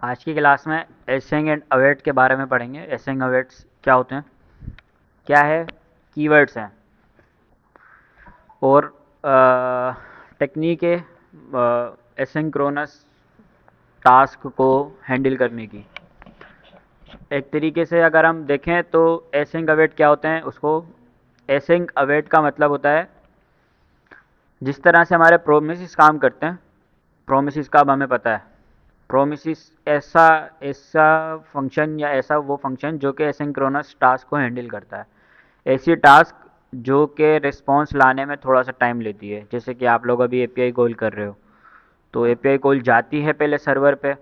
आज की क्लास में एसेंग एंड अवेट के बारे में पढ़ेंगे। एसेंग अवेट्स क्या होते हैं, क्या है, कीवर्ड्स हैं और टेक्निक है एसिंक्रोनस टास्क को हैंडल करने की। एक तरीके से अगर हम देखें तो एसिंग अवेट क्या होते हैं, उसको एसिंग अवेट का मतलब होता है जिस तरह से हमारे प्रोमिस काम करते हैं। प्रोमिस का अब हमें पता है, प्रोमिस ऐसा ऐसा फंक्शन या ऐसा वो फंक्शन जो कि एसिंक्रोनस टास्क को हैंडल करता है। ऐसी टास्क जो कि रिस्पॉन्स लाने में थोड़ा सा टाइम लेती है। जैसे कि आप लोग अभी एपीआई कॉल कर रहे हो, तो एपीआई कॉल जाती है पहले सर्वर पे,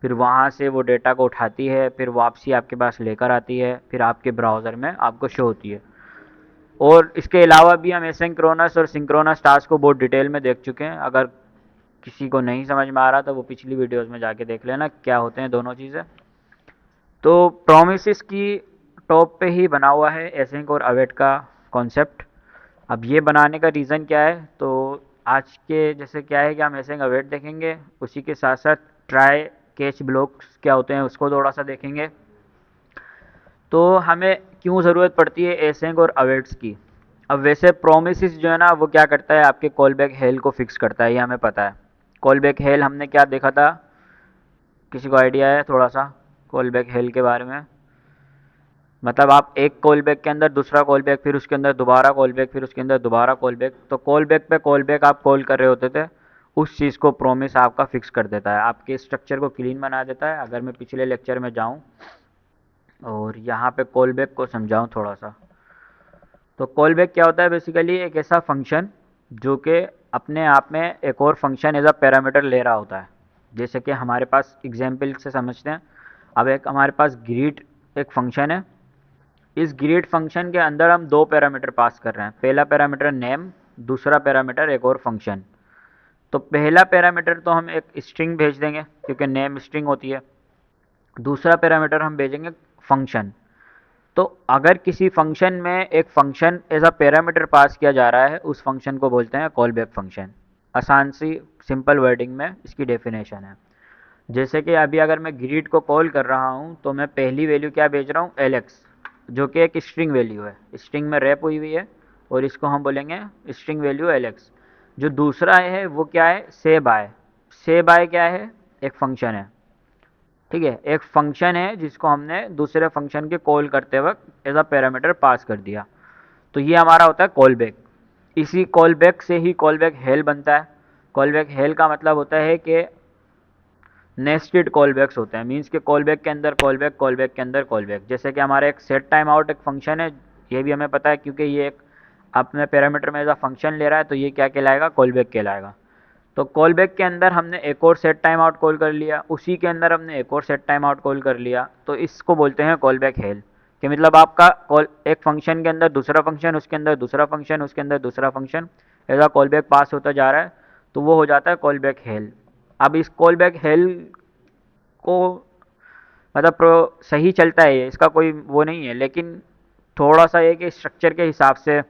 फिर वहाँ से वो डेटा को उठाती है, फिर वापसी आपके पास लेकर आती है, फिर आपके ब्राउज़र में आपको शो होती है। और इसके अलावा भी हम एसिंक्रोनस और सिंक्रोनस टास्क को बहुत डिटेल में देख चुके हैं। अगर किसी को नहीं समझ में आ रहा तो वो पिछली वीडियोस में जाके देख लेना क्या होते हैं दोनों चीज़ें। तो प्रोमिस की टॉप पे ही बना हुआ है एसिंक और अवेट का कॉन्सेप्ट। अब ये बनाने का रीज़न क्या है, तो आज के जैसे क्या है कि हम एसिंक अवेट देखेंगे, उसी के साथ साथ ट्राई कैच ब्लॉक्स क्या होते हैं उसको थोड़ा सा देखेंगे। तो हमें क्यों ज़रूरत पड़ती है एसिंक और अवेट्स की। अब वैसे प्रोमिस जो है ना, वो क्या करता है, आपके कॉल बैक हेल को फिक्स करता है, ये हमें पता है। कॉल बैक हेल हमने क्या देखा था, किसी को आइडिया है थोड़ा सा कॉल बैक हेल के बारे में? मतलब आप एक कॉल बैक के अंदर दूसरा कॉल बैक, फिर उसके अंदर दोबारा कॉल बैक, फिर उसके अंदर दोबारा कॉल बैक, तो कॉल बैक पे कॉल बैक आप कॉल कर रहे होते थे। उस चीज़ को प्रोमिस आपका फिक्स कर देता है, आपके स्ट्रक्चर को क्लीन बना देता है। अगर मैं पिछले लेक्चर में जाऊँ और यहाँ पे कॉल बैक को समझाऊँ थोड़ा सा, तो कॉल बैक क्या होता है, बेसिकली एक ऐसा फंक्शन जो कि अपने आप में एक और फंक्शन एज अ पैरामीटर ले रहा होता है। जैसे कि हमारे पास एग्जाम्पल से समझते हैं। अब एक हमारे पास ग्रीट एक फंक्शन है। इस ग्रीट फंक्शन के अंदर हम दो पैरामीटर पास कर रहे हैं। पहला पैरामीटर नेम, दूसरा पैरामीटर एक और फंक्शन। तो पहला पैरामीटर तो हम एक स्ट्रिंग भेज देंगे क्योंकि नेम स्ट्रिंग होती है। दूसरा पैरामीटर हम भेजेंगे फंक्शन। तो अगर किसी फंक्शन में एक function as a parameter pass किया जा रहा है, उस फंक्शन को बोलते हैं कॉल बैक फंक्शन। आसान सी सिंपल वर्डिंग में इसकी डेफिनेशन है। जैसे कि अभी अगर मैं ग्रीट को कॉल कर रहा हूँ तो मैं पहली वैल्यू क्या भेज रहा हूँ, एलेक्स, जो कि एक स्ट्रिंग वैल्यू है, स्ट्रिंग में रैप हुई हुई है, और इसको हम बोलेंगे स्ट्रिंग वैल्यू एलेक्स। जो दूसरा है वो क्या है, से बाय। से बाय क्या है, एक फंक्शन है। ठीक है, एक फंक्शन है जिसको हमने दूसरे फंक्शन के कॉल करते वक्त एज अ पैरामीटर पास कर दिया। तो ये हमारा होता है कॉल बैक। इसी कॉल बैक से ही कॉल बैक हेल बनता है। कॉल बैक हेल का मतलब होता है कि नेस्टेड कॉल बैक्स होते हैं, मीन्स के कॉल बैक के अंदर कॉल बैक, कॉल बैक के अंदर कॉल बैक। जैसे कि हमारा एक सेट टाइम आउट एक फंक्शन है, ये भी हमें पता है क्योंकि ये एक अपने पैरामीटर में एज अ फंक्शन ले रहा है, तो ये क्या कहलाएगा, कॉल बैक कहलाएगा। तो कॉल बैक के अंदर हमने एक और सेट टाइम आउट कॉल कर लिया, उसी के अंदर हमने एक और सेट टाइम आउट कॉल कर लिया, तो इसको बोलते हैं कॉल बैक हेल। कि मतलब आपका कॉल एक फंक्शन के अंदर दूसरा फंक्शन, उसके अंदर दूसरा फंक्शन, उसके अंदर दूसरा फंक्शन, ऐसा कॉल बैक पास होता जा रहा है, तो वो हो जाता है कॉल बैक हेल। अब इस कॉल बैक हेल को मतलब सही चलता है ये, इसका कोई वो नहीं है, लेकिन थोड़ा सा ये कि स्ट्रक्चर के हिसाब से,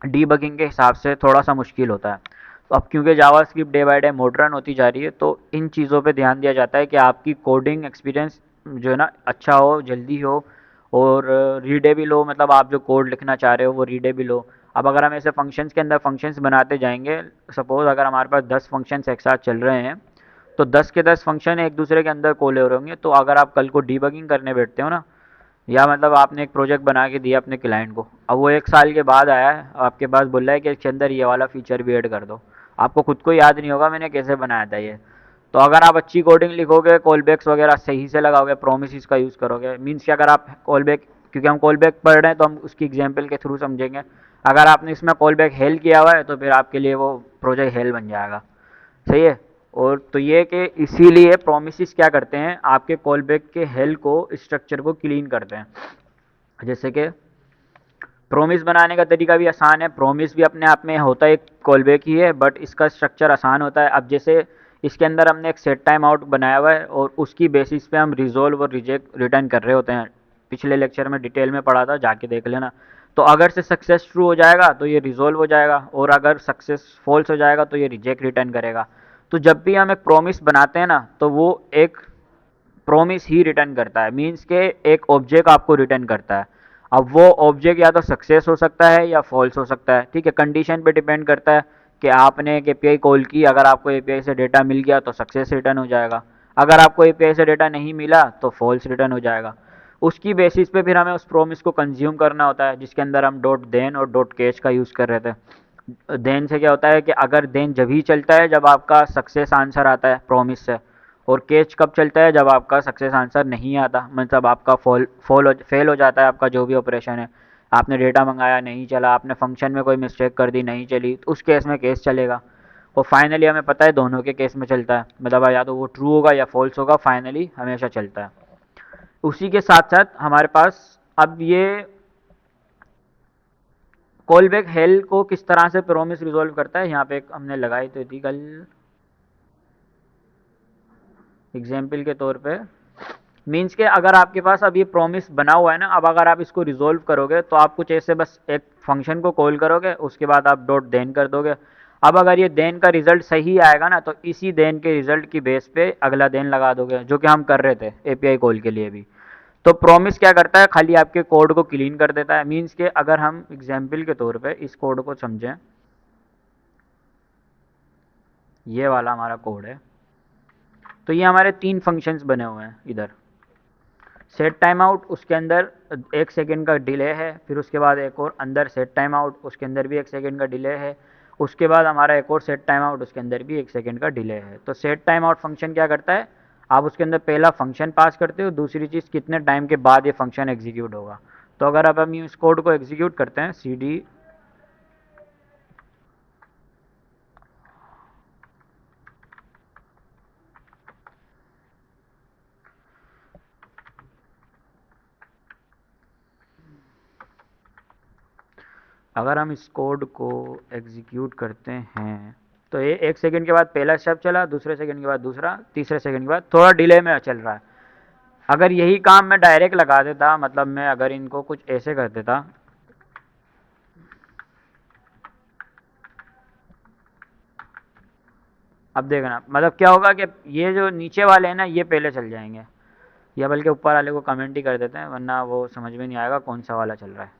डीबगिंग के हिसाब से थोड़ा सा मुश्किल होता है। तो अब क्योंकि JavaScript day by day modern होती जा रही है, तो इन चीज़ों पे ध्यान दिया जाता है कि आपकी कोडिंग एक्सपीरियंस जो है ना अच्छा हो, जल्दी हो, और रीडेबल हो। मतलब आप जो कोड लिखना चाह रहे हो वो रीडेबल हो। अब अगर हम ऐसे फंक्शंस के अंदर फंक्शंस बनाते जाएंगे, सपोज़ अगर हमारे पास 10 फंक्शंस एक साथ चल रहे हैं, तो 10 के 10 फंक्शन एक दूसरे के अंदर कॉल हो रहे होंगे। तो अगर आप कल को डीबगिंग करने बैठते हो ना, या मतलब आपने एक प्रोजेक्ट बना के दिया अपने क्लाइंट को, अब वो 1 साल के बाद आया है आपके पास, बोल रहा है कि इसके अंदर ये वाला फीचर भी ऐड कर दो। आपको खुद को याद नहीं होगा मैंने कैसे बनाया था ये। तो अगर आप अच्छी कोडिंग लिखोगे, कॉल बैक्स वगैरह सही से लगाओगे, प्रोमिस का यूज़ करोगे, मीन्स कि अगर आप कॉल बैक, क्योंकि हम कॉल बैक पढ़ रहे हैं तो हम उसकी एग्जाम्पल के थ्रू समझेंगे। अगर आपने इसमें कॉल बैक हेल किया हुआ है तो फिर आपके लिए वो प्रोजेक्ट हेल बन जाएगा। सही है। और तो ये कि इसीलिए प्रोमिस क्या करते हैं, आपके कॉल बैक के हेल को, स्ट्रक्चर को क्लीन करते हैं। जैसे कि प्रोमिस बनाने का तरीका भी आसान है। प्रोमिस भी अपने आप में होता है एक कॉल बैक ही है, बट इसका स्ट्रक्चर आसान होता है। अब जैसे इसके अंदर हमने एक सेट टाइम आउट बनाया हुआ है और उसकी बेसिस पे हम रिजोल्व और रिजेक्ट रिटर्न कर रहे होते हैं। पिछले लेक्चर में डिटेल में पढ़ा था, जाके देख लेना। तो अगर से सक्सेस ट्रू हो जाएगा तो ये रिजोल्व हो जाएगा, और अगर सक्सेस फॉल्स हो जाएगा तो ये रिजेक्ट रिटर्न करेगा। तो जब भी हम एक प्रोमिस बनाते हैं ना, तो वो एक प्रोमिस ही रिटर्न करता है, मीन्स के एक ऑब्जेक्ट आपको रिटर्न करता है। अब वो ऑब्जेक्ट या तो सक्सेस हो सकता है या फॉल्स हो सकता है, ठीक है, कंडीशन पे डिपेंड करता है कि आपने एक एपीआई कॉल की, अगर आपको एपीआई से डेटा मिल गया तो सक्सेस रिटर्न हो जाएगा, अगर आपको एपीआई से डेटा नहीं मिला तो फॉल्स रिटर्न हो जाएगा। उसकी बेसिस पे फिर हमें उस प्रोमिस को कंज्यूम करना होता है, जिसके अंदर हम डॉट देन और डॉट कैच का यूज़ कर रहे थे। देन से क्या होता है कि अगर देन जब ही चलता है जब आपका सक्सेस आंसर आता है प्रोमिस से, और कैच कब चलता है जब आपका सक्सेस आंसर नहीं आता, मतलब आपका फेल हो जाता है आपका जो भी ऑपरेशन है, आपने डेटा मंगाया नहीं चला, आपने फंक्शन में कोई मिस्टेक कर दी नहीं चली, तो उस केस में केस चलेगा। और फाइनली हमें पता है दोनों के केस में चलता है, मतलब या तो वो ट्रू होगा या फॉल्स होगा, फाइनली हमेशा चलता है। उसी के साथ साथ हमारे पास अब ये कॉल बैक हेल को किस तरह से प्रोमिस रिजॉल्व करता है, यहाँ पे एक हमने लगाई तो थी कल एग्जाम्पल के तौर पे। मीन्स के अगर आपके पास अब ये प्रॉमिस बना हुआ है ना, अब अगर आप इसको रिजोल्व करोगे तो आप कुछ ऐसे बस एक फंक्शन को कॉल करोगे, उसके बाद आप डॉट देन कर दोगे। अब अगर ये देन का रिजल्ट सही आएगा ना, तो इसी देन के रिजल्ट की बेस पे अगला देन लगा दोगे, जो कि हम कर रहे थे एपीआई कॉल के लिए भी। तो प्रॉमिस क्या करता है, खाली आपके कोड को क्लीन कर देता है। मीन्स के अगर हम एग्जाम्पल के तौर पर इस कोड को समझें, ये वाला हमारा कोड है, तो ये हमारे 3 फंक्शंस बने हुए हैं इधर। सेट टाइम आउट, उसके अंदर 1 सेकेंड का डिले है, फिर उसके बाद एक और अंदर सेट टाइम आउट, उसके अंदर भी 1 सेकेंड का डिले है, उसके बाद हमारा एक और सेट टाइम आउट, उसके अंदर भी 1 सेकेंड का डिले है। तो सेट टाइम आउट फंक्शन क्या करता है, आप उसके अंदर पहला फंक्शन पास करते हो, दूसरी चीज़ कितने टाइम के बाद ये फंक्शन एग्जीक्यूट होगा। तो अगर अब हम इस कोड को एग्जीक्यूट करते हैं, सी डी अगर हम इस कोड को एग्जीक्यूट करते हैं तो ये 1 सेकेंड के बाद पहला स्टेप चला, दूसरे सेकेंड के बाद दूसरा, तीसरे सेकेंड के बाद थोड़ा डिले में चल रहा है। अगर यही काम मैं डायरेक्ट लगा देता, मतलब मैं अगर इनको कुछ ऐसे कर देता, अब देखना मतलब क्या होगा कि ये जो नीचे वाले हैं ना ये पहले चल जाएंगे, या बल्कि ऊपर वाले को कमेंट ही कर देते हैं, वरना वो समझ में नहीं आएगा कौन सा वाला चल रहा है।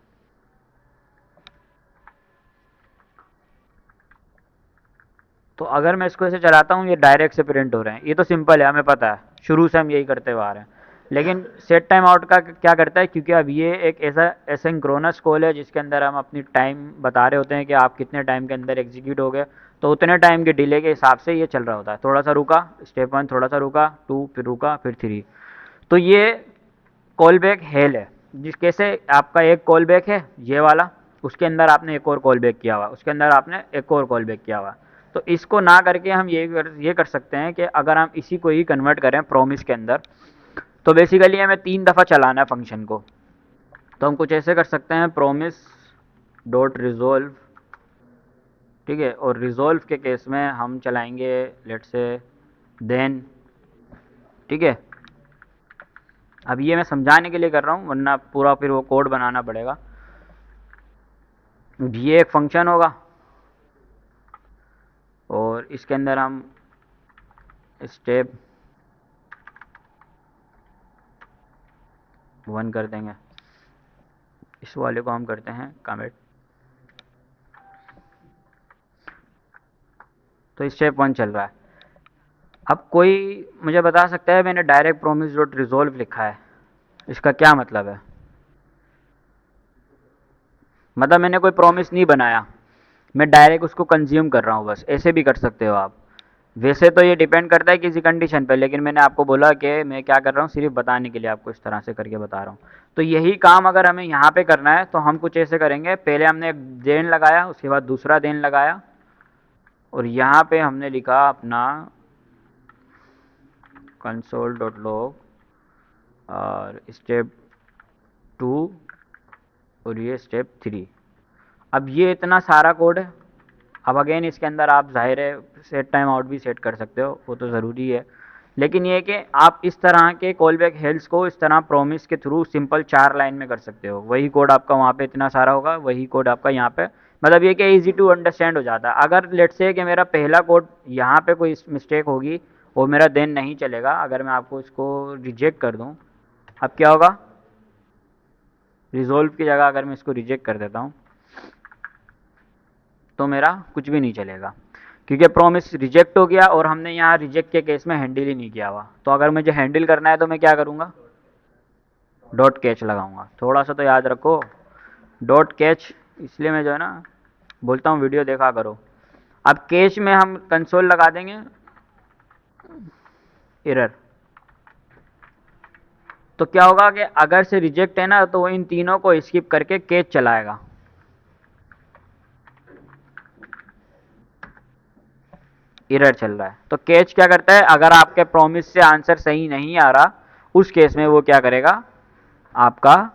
तो अगर मैं इसको ऐसे चलाता हूँ, ये डायरेक्ट से प्रिंट हो रहे हैं, ये तो सिंपल है, हमें पता है, शुरू से हम यही करते हुए आ रहे हैं। लेकिन सेट टाइम आउट का क्या करता है, क्योंकि अब ये एक ऐसा एसिंक्रोनस कॉल है जिसके अंदर हम अपनी टाइम बता रहे होते हैं कि आप कितने टाइम के अंदर एग्जीक्यूट हो गए, तो उतने टाइम के डिले के हिसाब से ये चल रहा होता है। थोड़ा सा रुका, स्टेप 1 थोड़ा सा रुका, 2 फिर रुका, फिर 3। तो ये कॉल बैक हेल है, जिस कैसे आपका एक कॉल बैक है ये वाला, उसके अंदर आपने एक और कॉल बैक किया हुआ, उसके अंदर आपने एक और कॉल बैक किया हुआ। तो इसको ना करके हम ये कर सकते हैं कि अगर हम इसी को ही कन्वर्ट करें प्रोमिस के अंदर, तो बेसिकली हमें 3 दफ़ा चलाना है फंक्शन को। तो हम कुछ ऐसे कर सकते हैं, प्रोमिस डॉट रिजोल्व, ठीक है, और रिजोल्व के केस में हम चलाएंगे लेट से देन, ठीक है। अब ये मैं समझाने के लिए कर रहा हूँ, वरना पूरा फिर वो कोड बनाना पड़ेगा। ये एक फंक्शन होगा और इसके अंदर हम स्टेप 1 कर देंगे, इस वाले को हम करते हैं कमिट। तो स्टेप 1 चल रहा है। अब कोई मुझे बता सकता है, मैंने डायरेक्ट प्रोमिस डॉट रिजोल्व लिखा है, इसका क्या मतलब है। मतलब मैंने कोई प्रॉमिस नहीं बनाया, मैं डायरेक्ट उसको कंज्यूम कर रहा हूँ, बस ऐसे भी कर सकते हो आप। वैसे तो ये डिपेंड करता है किसी कंडीशन पे, लेकिन मैंने आपको बोला कि मैं क्या कर रहा हूँ, सिर्फ बताने के लिए आपको इस तरह से करके बता रहा हूँ। तो यही काम अगर हमें यहाँ पे करना है तो हम कुछ ऐसे करेंगे, पहले हमने एक देन लगाया, उसके बाद दूसरा देन लगाया, और यहाँ पे हमने लिखा अपना कंसोल डॉट लॉग और स्टेप 2 और ये स्टेप 3। अब ये इतना सारा कोड है। अब अगेन इसके अंदर आप ज़ाहिर है सेट टाइम आउट भी सेट कर सकते हो, वो तो ज़रूरी है। लेकिन ये कि आप इस तरह के कॉल बैक हेल्स को इस तरह प्रोमिस के थ्रू सिंपल 4 लाइन में कर सकते हो। वही कोड आपका वहाँ पे इतना सारा होगा, वही कोड आपका यहाँ पे, मतलब ये कि ईजी टू अंडरस्टैंड हो जाता है। अगर लेट्स से कि मेरा पहला कोड यहाँ पे कोई मिस्टेक होगी वो मेरा देन नहीं चलेगा। अगर मैं आपको इसको रिजेक्ट कर दूँ, अब क्या होगा, रिजोल्व की जगह अगर मैं इसको रिजेक्ट कर देता हूँ तो मेरा कुछ भी नहीं चलेगा, क्योंकि प्रॉमिस रिजेक्ट हो गया और हमने यहाँ रिजेक्ट के केस में हैंडल ही नहीं किया हुआ। तो अगर मुझे हैंडल करना है तो मैं क्या करूँगा, डॉट कैच लगाऊंगा। थोड़ा सा तो याद रखो, डॉट कैच इसलिए मैं जो है ना बोलता हूँ वीडियो देखा करो। अब कैच में हम कंसोल लगा देंगे एरर, तो क्या होगा कि अगर से रिजेक्ट है ना तो वो इन तीनों को स्किप करके कैच चलाएगा। एरर चल रहा है तो कैच क्या करता है, अगर आपके प्रॉमिस से आंसर सही नहीं आ रहा उस केस में वो क्या करेगा, आपका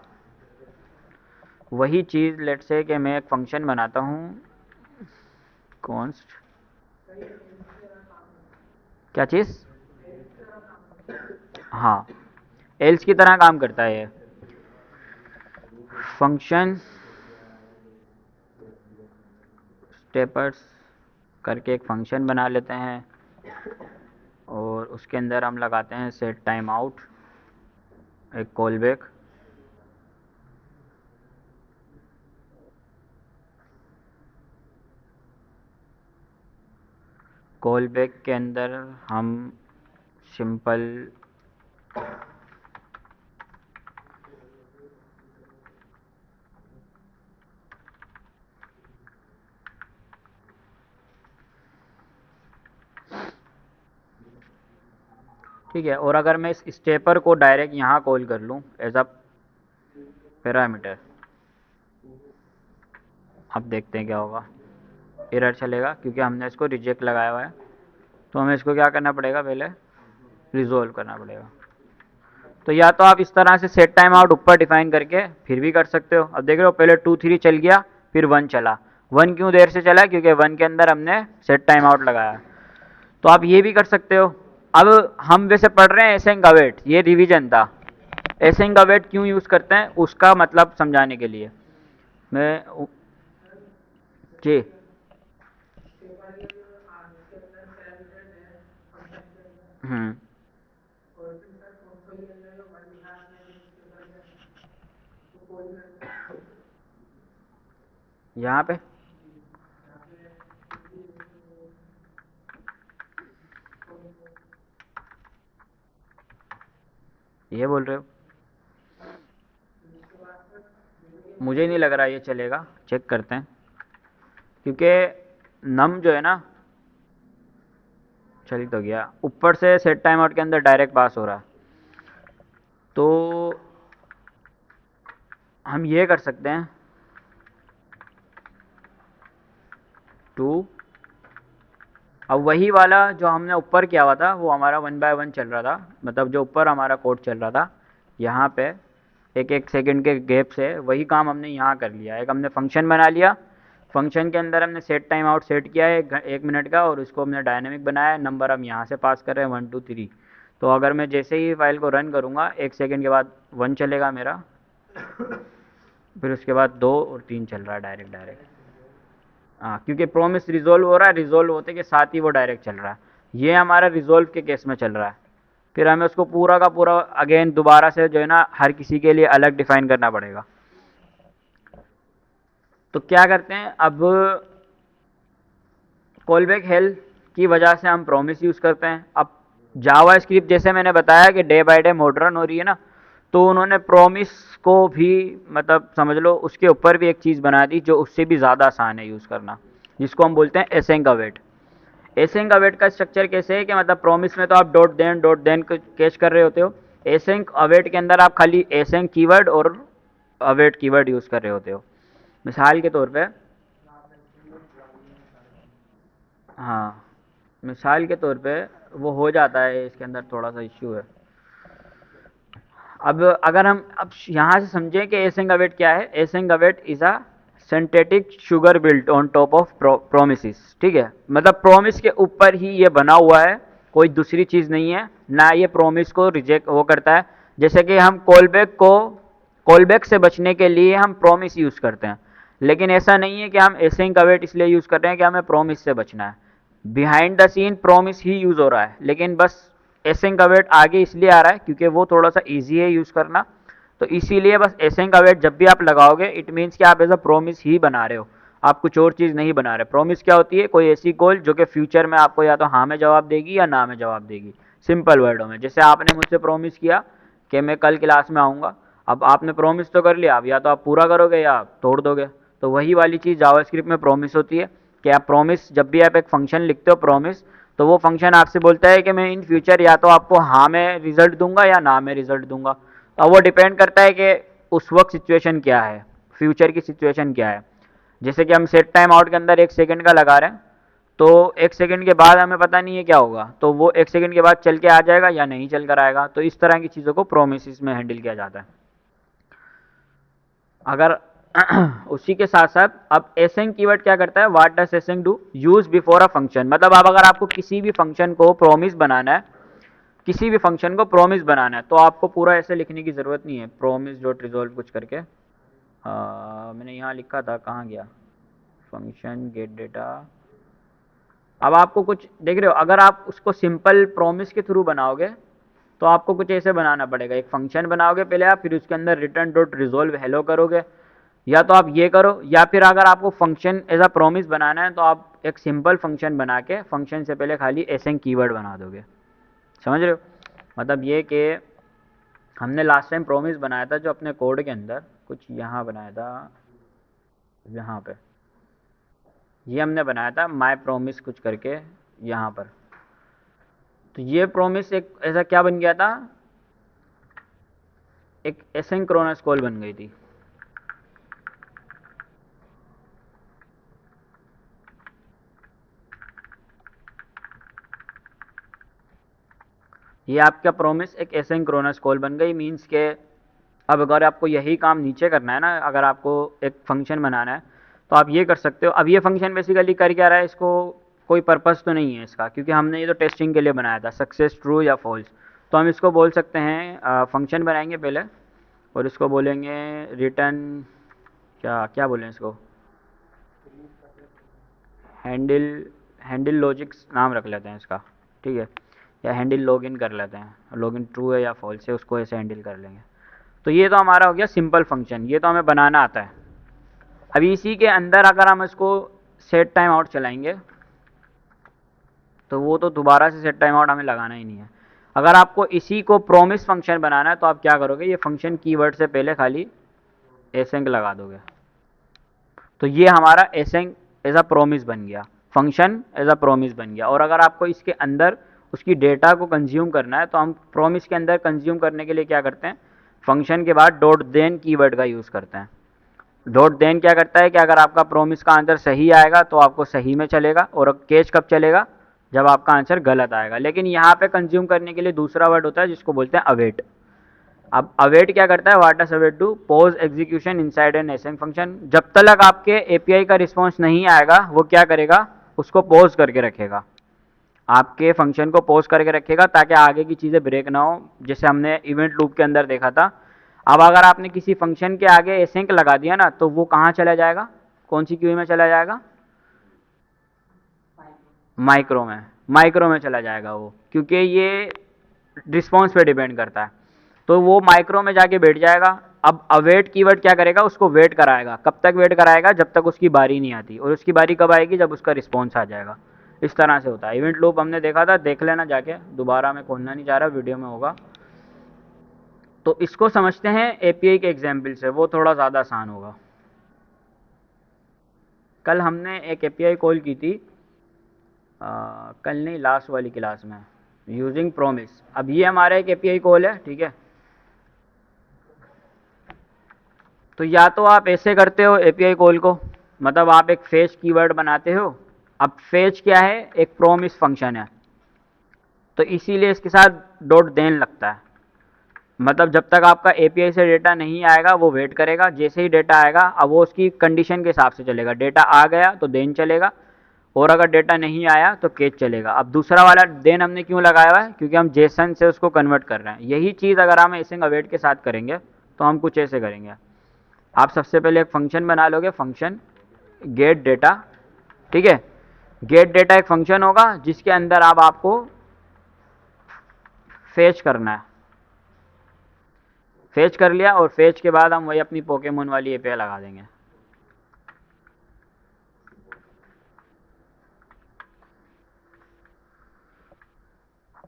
वही चीज़, लेट से कि मैं एक फंक्शन बनाता हूँ कॉन्स्ट, क्या चीज़, हाँ, एल्स की तरह काम करता है ये फंक्शन स्टेपर्स करके एक फंक्शन बना लेते हैं और उसके अंदर हम लगाते हैं सेट टाइम आउट, एक कॉल बैक, कॉल बैक के अंदर हम सिंपल ठीक है। और अगर मैं इस स्टेपर को डायरेक्ट यहाँ कॉल कर लूँ एज अ पैरामीटर, अब देखते हैं क्या होगा, एरर चलेगा क्योंकि हमने इसको रिजेक्ट लगाया हुआ है। तो हमें इसको क्या करना पड़ेगा, पहले रिजोल्व करना पड़ेगा। तो या तो आप इस तरह से सेट टाइम आउट ऊपर डिफाइन करके फिर भी कर सकते हो। अब देख रहे हो पहले 2 3 चल गया फिर 1 चला, 1 क्यों देर से चला, क्योंकि 1 के अंदर हमने सेट टाइम आउट लगाया। तो आप ये भी कर सकते हो। अब हम वैसे पढ़ रहे हैं एसेंग अवेट, ये रिवीजन था। एसेंग अवेट क्यों यूज़ करते हैं उसका मतलब समझाने के लिए मैं जी हम्म यहाँ पे ये बोल रहे हो, मुझे नहीं लग रहा ये चलेगा, चेक करते हैं। क्योंकि नम जो है ना, चल तो गया, ऊपर से सेट टाइम आउट के अंदर डायरेक्ट पास हो रहा है। तो हम ये कर सकते हैं, टू, अब वही वाला जो हमने ऊपर किया हुआ था वो हमारा 1 बाय 1 चल रहा था, मतलब जो ऊपर हमारा कोड चल रहा था यहाँ पे एक एक सेकंड के गैप से, वही काम हमने यहाँ कर लिया। एक हमने फंक्शन बना लिया, फंक्शन के अंदर हमने सेट टाइम आउट सेट किया है 1 मिनट का, और उसको हमने डायनेमिक बनाया है, नंबर हम यहाँ से पास कर रहे हैं 1 2 3। तो अगर मैं जैसे ही फाइल को रन करूँगा 1 सेकंड के बाद 1 चलेगा मेरा, फिर उसके बाद 2 और 3 चल रहा है डायरेक्ट डायरेक्ट। हाँ, क्योंकि प्रॉमिस रिजोल्व हो रहा है, रिजोल्व होते के साथ ही वो डायरेक्ट चल रहा है। ये हमारा रिजोल्व के केस में चल रहा है। फिर हमें उसको पूरा का पूरा अगेन दोबारा से जो है ना हर किसी के लिए अलग डिफाइन करना पड़ेगा। तो क्या करते हैं, अब कॉल बैक हेल्प की वजह से हम प्रॉमिस यूज़ करते हैं। अब जावा स्क्रिप्ट जैसे मैंने बताया कि डे बाय डे मॉडर्न हो रही है ना, तो उन्होंने प्रॉमिस को भी मतलब समझ लो उसके ऊपर भी एक चीज़ बना दी जो उससे भी ज़्यादा आसान है यूज़ करना, जिसको हम बोलते हैं एसेंग अवेट। एसेंग अवेट का स्ट्रक्चर कैसे है कि मतलब प्रॉमिस में तो आप डॉट देन कैच कर रहे होते हो, एसेंग अवेट के अंदर आप खाली एसेंग कीवर्ड और अवेट कीवर्ड यूज़ कर रहे होते हो। मिसाल के तौर पे, हाँ, मिसाल के तौर पे वो हो जाता है, इसके अंदर थोड़ा सा इश्यू है। अब अगर हम अब यहाँ से समझें कि एसेंग अवेट क्या है, async await is a synthetic sugar built on top of promise. ठीक है, मतलब प्रोमिस के ऊपर ही ये बना हुआ है, कोई दूसरी चीज़ नहीं है ना, ये प्रोमिस को रिजेक्ट वो करता है। जैसे कि हम कॉलबैक से बचने के लिए हम प्रोमिस यूज़ करते हैं, लेकिन ऐसा नहीं है कि हम एसेंग अवेट इसलिए यूज़ कर रहे हैं कि हमें प्रोमिस से बचना है। बिहाइंड द सीन प्रोमिस ही यूज़ हो रहा है, लेकिन बस एसिंक अवेट आगे इसलिए आ रहा है क्योंकि वो थोड़ा सा ईजी है यूज़ करना। तो इसीलिए बस एसिंक अवेट जब भी आप लगाओगे इट मीन्स कि आप एज अ प्रोमिस ही बना रहे हो, आप कुछ और चीज़ नहीं बना रहे। प्रोमिस क्या होती है? कोई ऐसी गोल जो कि फ्यूचर में आपको या तो हाँ में जवाब देगी या ना में जवाब देगी। सिंपल वर्डों में, जैसे आपने मुझसे प्रोमिस किया कि मैं कल क्लास में आऊँगा, अब आपने प्रोमिस तो कर लिया, अब या तो आप पूरा करोगे या आप तोड़ दोगे। तो वही वाली चीज़ जावास्क्रिप्ट में प्रोमिस होती है कि आप प्रोमिस, जब भी आप एक फंक्शन लिखते हो प्रोमिस, तो वो फंक्शन आपसे बोलता है कि मैं इन फ्यूचर या तो आपको हाँ में रिजल्ट दूंगा या ना में रिजल्ट दूंगा। अब वो डिपेंड करता है कि उस वक्त सिचुएशन क्या है, फ्यूचर की सिचुएशन क्या है। जैसे कि हम सेट टाइम आउट के अंदर 1 सेकंड का लगा रहे हैं, तो 1 सेकंड के बाद हमें पता नहीं है क्या होगा, तो वो 1 सेकंड के बाद चल के आ जाएगा या नहीं चल कर आएगा। तो इस तरह की चीज़ों को प्रोमिस में हैंडल किया जाता है। अगर उसी के साथ साथ अब एसेंग कीवर्ड क्या करता है? What does async do? Use before a function. मतलब अब अगर आपको किसी भी फंक्शन को प्रोमिस बनाना है, किसी भी फंक्शन को प्रोमिस बनाना है, तो आपको पूरा ऐसे लिखने की ज़रूरत नहीं है, प्रोमिस डॉट रिजोल्व कुछ करके। मैंने यहाँ लिखा था, कहाँ गया? Function gate data. अब आपको कुछ देख रहे हो, अगर आप उसको सिंपल प्रोमिस के थ्रू बनाओगे तो आपको कुछ ऐसे बनाना पड़ेगा। एक फंक्शन बनाओगे पहले आप, फिर उसके अंदर रिटर्न डॉट रिजोल्व हेलो करोगे, या तो आप ये करो, या फिर अगर आपको फंक्शन एज अ प्रोमिस बनाना है तो आप एक सिंपल फंक्शन बना के फंक्शन से पहले खाली एसेंग कीवर्ड बना दोगे। समझ रहे हो? मतलब ये कि हमने लास्ट टाइम प्रोमिस बनाया था जो अपने कोड के अंदर कुछ यहाँ बनाया था, यहाँ पे ये हमने बनाया था माई प्रोमिस कुछ करके यहाँ पर। तो ये प्रोमिस एक ऐसा क्या बन गया था, एक एसिंक्रोनस कॉल बन गई थी। ये आपका प्रोमिस एक एसिंक्रोनस कॉल बन गई, मीन्स के अब अगर आपको यही काम नीचे करना है ना, अगर आपको एक फंक्शन बनाना है तो आप ये कर सकते हो। अब ये फंक्शन बेसिकली कर क्या रहा है, इसको कोई पर्पस तो नहीं है इसका, क्योंकि हमने ये तो टेस्टिंग के लिए बनाया था, सक्सेस ट्रू या फॉल्स। तो हम इसको बोल सकते हैं, फंक्शन बनाएंगे पहले और इसको बोलेंगे रिटर्न, क्या क्या बोलें इसको, हैंडल, हैंडल लॉजिक्स नाम रख लेते हैं इसका, ठीक है, या हैंडल लॉगिन कर लेते हैं, लॉगिन ट्रू है या फॉल्स है उसको ऐसे हैंडल कर लेंगे। तो ये तो हमारा हो गया सिंपल फंक्शन, ये तो हमें बनाना आता है। अभी इसी के अंदर अगर हम इसको सेट टाइम आउट चलाएंगे तो वो तो दोबारा से सेट टाइम आउट हमें लगाना ही नहीं है। अगर आपको इसी को प्रोमिस फंक्शन बनाना है तो आप क्या करोगे, ये फंक्शन कीवर्ड से पहले खाली एसेंग लगा दोगे, तो ये हमारा एसेंग एज अ प्रोमिस बन गया, फंक्शन एज अ प्रोमिस बन गया। और अगर आपको इसके अंदर उसकी डेटा को कंज्यूम करना है तो हम प्रोमिस के अंदर कंज्यूम करने के लिए क्या करते हैं, फंक्शन के बाद डॉट देन कीवर्ड का यूज़ करते हैं। डॉट देन क्या करता है कि अगर आपका प्रोमिस का आंसर सही आएगा तो आपको सही में चलेगा, और केस कब चलेगा, जब आपका आंसर गलत आएगा। लेकिन यहाँ पे कंज्यूम करने के लिए दूसरा वर्ड होता है जिसको बोलते हैं अवेट। अब अवेट क्या करता है, what does await do? Pause execution inside an async function. जब तक आपके एपीआई का रिस्पॉन्स नहीं आएगा वो क्या करेगा, उसको पॉज करके रखेगा, आपके फंक्शन को पॉज करके रखेगा ताकि आगे की चीज़ें ब्रेक ना हो, जैसे हमने इवेंट लूप के अंदर देखा था। अब अगर आपने किसी फंक्शन के आगे एसेंक लगा दिया ना तो वो कहाँ चला जाएगा, कौन सी क्यू में चला जाएगा, माइक्रो में, माइक्रो में चला जाएगा वो, क्योंकि ये रिस्पॉन्स पे डिपेंड करता है। तो वो माइक्रो में जाके बैठ जाएगा। अब अवेट कीवर्ड क्या करेगा, उसको वेट कराएगा। कब तक वेट कराएगा, जब तक उसकी बारी नहीं आती, और उसकी बारी कब आएगी, जब उसका रिस्पॉन्स आ जाएगा। इस तरह से होता है। इवेंट लूप हमने देखा था, देख लेना जाके, दोबारा मैं खोलना नहीं चाह रहा, वीडियो में होगा। तो इसको समझते हैं एपीआई के एग्जाम्पल से, वो थोड़ा ज़्यादा आसान होगा। कल हमने एक एपीआई कॉल की थी, कल नहीं लास्ट वाली क्लास में, यूजिंग प्रोमिस। अब ये हमारा एक एपीआई कॉल है, ठीक है। तो या तो आप ऐसे करते हो एपीआई कॉल को, मतलब आप एक फेच कीवर्ड बनाते हो। अब फेच क्या है, एक प्रोमिस फंक्शन है, तो इसीलिए इसके साथ डॉट देन लगता है। मतलब जब तक आपका एपीआई से डेटा नहीं आएगा वो वेट करेगा, जैसे ही डेटा आएगा अब वो उसकी कंडीशन के हिसाब से चलेगा, डेटा आ गया तो देन चलेगा, और अगर डेटा नहीं आया तो केस चलेगा। अब दूसरा वाला देन हमने क्यों लगाया हुआ है, क्योंकि हम जेसन से उसको कन्वर्ट कर रहे हैं। यही चीज़ अगर हम एसिंग अवेट के साथ करेंगे तो हम कुछ ऐसे करेंगे। आप सबसे पहले एक फंक्शन बना लोगे, फंक्शन गेट डेटा, ठीक है। गेट डेटा एक फंक्शन होगा जिसके अंदर अब आपको फेच करना है। फेच कर लिया और फेच के बाद हम वही अपनी पोकेमोन वाली एपीआई लगा देंगे।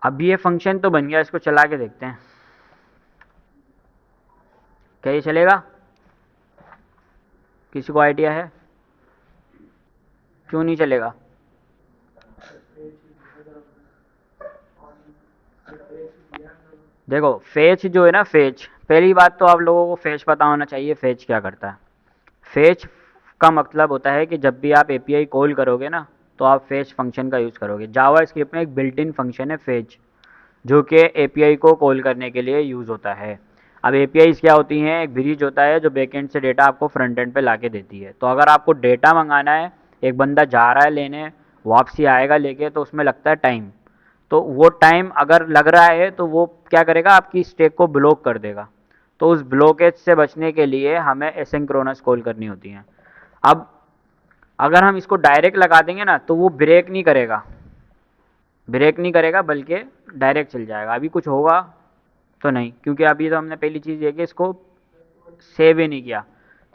अब ये फंक्शन तो बन गया, इसको चला के देखते हैं क्या ये चलेगा। किसी को आइडिया है क्यों नहीं चलेगा? देखो फेच जो है ना, फेच, पहली बात तो आप लोगों को फेच पता होना चाहिए फेच क्या करता है। फेच का मतलब होता है कि जब भी आप एपीआई कॉल करोगे ना तो आप फेच फंक्शन का यूज़ करोगे। जावा स्क्रिप्ट में एक बिल्ट इन फंक्शन है फेच, जो कि एपीआई को कॉल करने के लिए यूज़ होता है। अब एपीआईज़ क्या होती हैं? एक ब्रिज होता है जो बैकएंड से डेटा आपको फ्रंट एंड पे ला के देती है। तो अगर आपको डेटा मंगाना है, एक बंदा जा रहा है लेने, वापसी आएगा लेके, तो उसमें लगता है टाइम। तो वो टाइम अगर लग रहा है तो वो क्या करेगा, आपकी स्टेक को ब्लॉक कर देगा। तो उस ब्लॉकेज से बचने के लिए हमें एसिंक्रोनस कॉल करनी होती है। अब अगर हम इसको डायरेक्ट लगा देंगे ना तो वो ब्रेक नहीं करेगा, ब्रेक नहीं करेगा बल्कि डायरेक्ट चल जाएगा। अभी कुछ होगा तो नहीं, क्योंकि अभी तो हमने पहली चीज़ ये कि इसको सेव ही नहीं किया।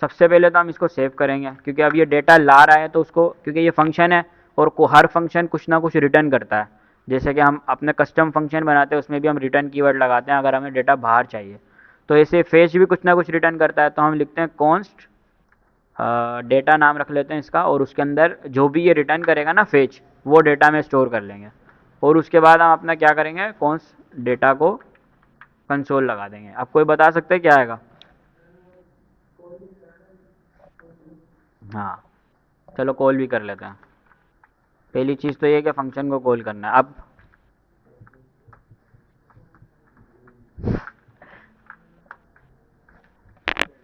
सबसे पहले तो हम इसको सेव करेंगे, क्योंकि अब ये डेटा ला रहा है तो उसको, क्योंकि ये फंक्शन है और हर फंक्शन कुछ ना कुछ रिटर्न करता है। जैसे कि हम अपने कस्टम फंक्शन बनाते हैं उसमें भी हम रिटर्न कीवर्ड लगाते हैं अगर हमें डेटा बाहर चाहिए। तो ऐसे फेच भी कुछ ना कुछ रिटर्न करता है। तो हम लिखते हैं कॉन्स्ट डेटा नाम रख लेते हैं इसका, और उसके अंदर जो भी ये रिटर्न करेगा ना फेच, वो डेटा में स्टोर कर लेंगे। और उसके बाद हम अपना क्या करेंगे, कॉन्स्ट डेटा को कंसोल लगा देंगे। अब कोई बता सकते हैं क्या आएगा? हाँ, चलो कॉल भी कर लेते हैं। पहली चीज़ तो ये है कि फंक्शन को कॉल करना है। अब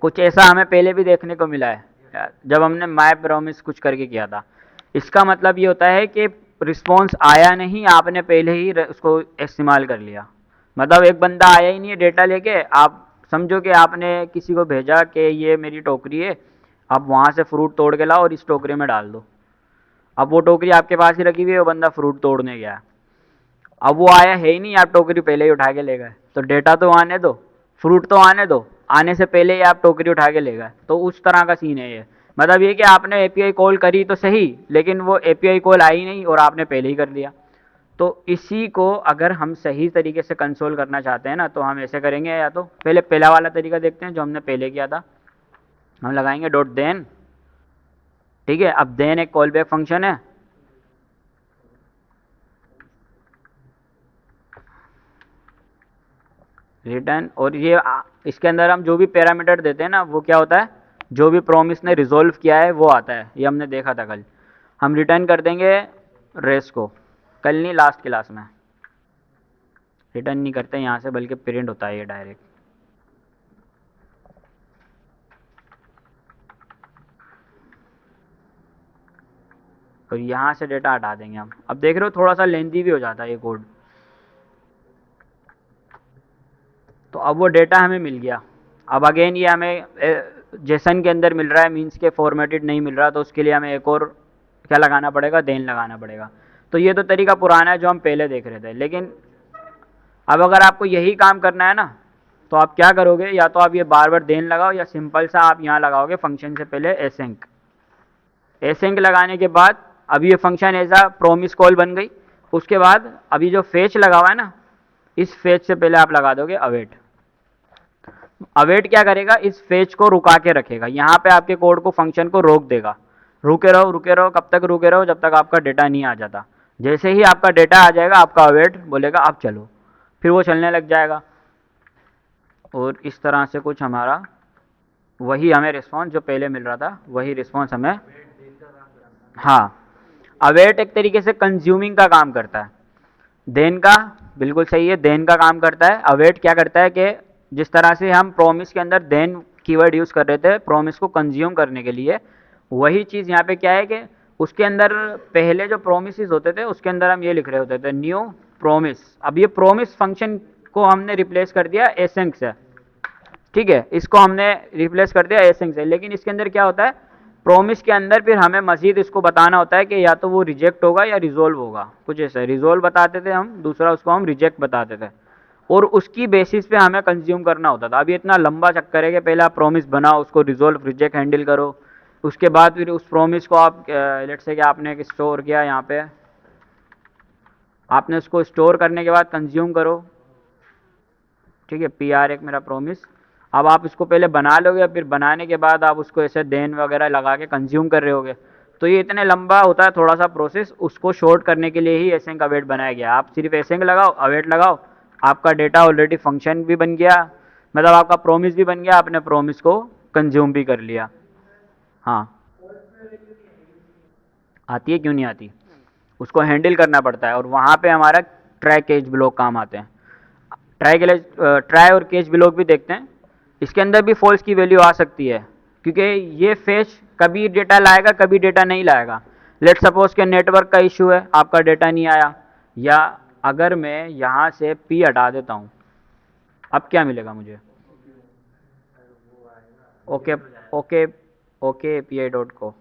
कुछ ऐसा हमें पहले भी देखने को मिला है जब हमने माय प्रॉमिस कुछ करके किया था। इसका मतलब ये होता है कि रिस्पॉन्स आया नहीं, आपने पहले ही उसको इस्तेमाल कर लिया। मतलब एक बंदा आया ही नहीं है डेटा लेके, आप समझो कि आपने किसी को भेजा कि ये मेरी टोकरी है, आप वहाँ से फ्रूट तोड़ के लाओ और इस टोकरी में डाल दो। अब वो टोकरी आपके पास ही रखी हुई है, वो बंदा फ्रूट तोड़ने गया, अब वो आया है ही नहीं, आप टोकरी पहले ही उठा के ले गए। तो डेटा तो आने दो, फ्रूट तो आने दो, आने से पहले ही आप टोकरी उठा के ले गए। तो उस तरह का सीन है ये। मतलब ये कि आपने एपीआई कॉल करी तो सही, लेकिन वो एपीआई कॉल आई नहीं और आपने पहले ही कर दिया। तो इसी को अगर हम सही तरीके से कंसोल करना चाहते हैं ना तो हम ऐसे करेंगे, या तो पहले पहला वाला तरीका देखते हैं जो हमने पहले किया था। हम लगाएंगे डॉट देन, ठीक है। अब देन एक कॉल बैक फंक्शन है, रिटर्न, और ये इसके अंदर हम जो भी पैरामीटर देते हैं ना वो क्या होता है, जो भी प्रॉमिस ने रिजोल्व किया है वो आता है। ये हमने देखा था कल। हम रिटर्न कर देंगे रेस को, कल नहीं लास्ट क्लास में। रिटर्न नहीं करते यहाँ से बल्कि प्रिंट होता है ये डायरेक्ट। और यहाँ से डेटा हटा देंगे हम। अब देख रहे हो थोड़ा सा लेंथी भी हो जाता है ये कोड। तो अब वो डेटा हमें मिल गया। अब अगेन ये हमें जेसन के अंदर मिल रहा है, मीन्स के फॉर्मेटेड नहीं मिल रहा, तो उसके लिए हमें एक और क्या लगाना पड़ेगा, देन लगाना पड़ेगा। तो ये तो तरीका पुराना है जो हम पहले देख रहे थे। लेकिन अब अगर आपको यही काम करना है ना तो आप क्या करोगे, या तो आप ये बार बार देन लगाओ, या सिंपल सा आप यहाँ लगाओगे फंक्शन से पहले एसेंक। एसेंक लगाने के बाद अभी ये फंक्शन ऐसा प्रोमिस कॉल बन गई। उसके बाद अभी जो फेच लगा हुआ है ना, इस फेच से पहले आप लगा दोगे अवेट। अवेट क्या करेगा, इस फेच को रुका के रखेगा, यहाँ पे आपके कोड को, फंक्शन को रोक देगा। रुके रहो, कब तक रुके रहो, जब तक आपका डेटा नहीं आ जाता। जैसे ही आपका डेटा आ जाएगा आपका अवेट बोलेगा अब चलो, फिर वो चलने लग जाएगा। और इस तरह से कुछ हमारा वही हमें रिस्पॉन्स जो पहले मिल रहा था वही रिस्पॉन्स हमें। हाँ, अवेट एक तरीके से कंज्यूमिंग का काम करता है। देन का बिल्कुल सही है, देन का काम करता है। अवेट क्या करता है कि जिस तरह से हम प्रोमिस के अंदर देन कीवर्ड यूज़ कर रहे थे प्रोमिस को कंज्यूम करने के लिए, वही चीज़ यहाँ पे क्या है कि उसके अंदर पहले जो प्रोमिस होते थे उसके अंदर हम ये लिख रहे होते थे न्यू प्रोमिस। अब ये प्रोमिस फंक्शन को हमने रिप्लेस कर दिया एसेंक से, ठीक है, इसको हमने रिप्लेस कर दिया एसेंक से। लेकिन इसके अंदर क्या होता है, प्रोमिस के अंदर फिर हमें मज़ीद इसको बताना होता है कि या तो वो रिजेक्ट होगा या रिजोल्व होगा, कुछ ऐसा। रिजोल्व बताते थे हम, दूसरा उसको हम रिजेक्ट बताते थे, और उसकी बेसिस पे हमें कंज्यूम करना होता था। अब ये इतना लंबा चक्कर है कि पहले आप प्रोमिस बनाओ, उसको रिजोल्व रिजेक्ट हैंडल करो, उसके बाद फिर उस प्रोमिस को आप लेट्स से कि आपने एक स्टोर किया यहाँ पे, आपने उसको स्टोर करने के बाद कंज्यूम करो, ठीक है, PR एक मेरा प्रोमिस। अब आप इसको पहले बना लोगे, फिर बनाने के बाद आप उसको ऐसे देन वगैरह लगा के कंज्यूम कर रहे होगे, तो ये इतने लंबा होता है थोड़ा सा प्रोसेस। उसको शॉर्ट करने के लिए ही एसेंक अवेट बनाया गया। आप सिर्फ एसेंक लगाओ, अवेट लगाओ, आपका डेटा ऑलरेडी फंक्शन भी बन गया, मतलब आपका प्रोमिस भी बन गया, आपने प्रोमिस को कंज्यूम भी कर लिया। हाँ, आती है, क्यों नहीं आती, उसको हैंडल करना पड़ता है, और वहाँ पे हमारा ट्राई कैच ब्लॉक काम आते हैं। ट्राई और कैच ब्लॉक भी देखते हैं, इसके अंदर भी फॉल्स की वैल्यू आ सकती है, क्योंकि ये फेच कभी डेटा लाएगा, कभी डेटा नहीं लाएगा। लेट सपोज के नेटवर्क का इशू है, आपका डेटा नहीं आया, या अगर मैं यहाँ से P हटा देता हूँ, अब क्या मिलेगा मुझे, okay okay okay API dot को।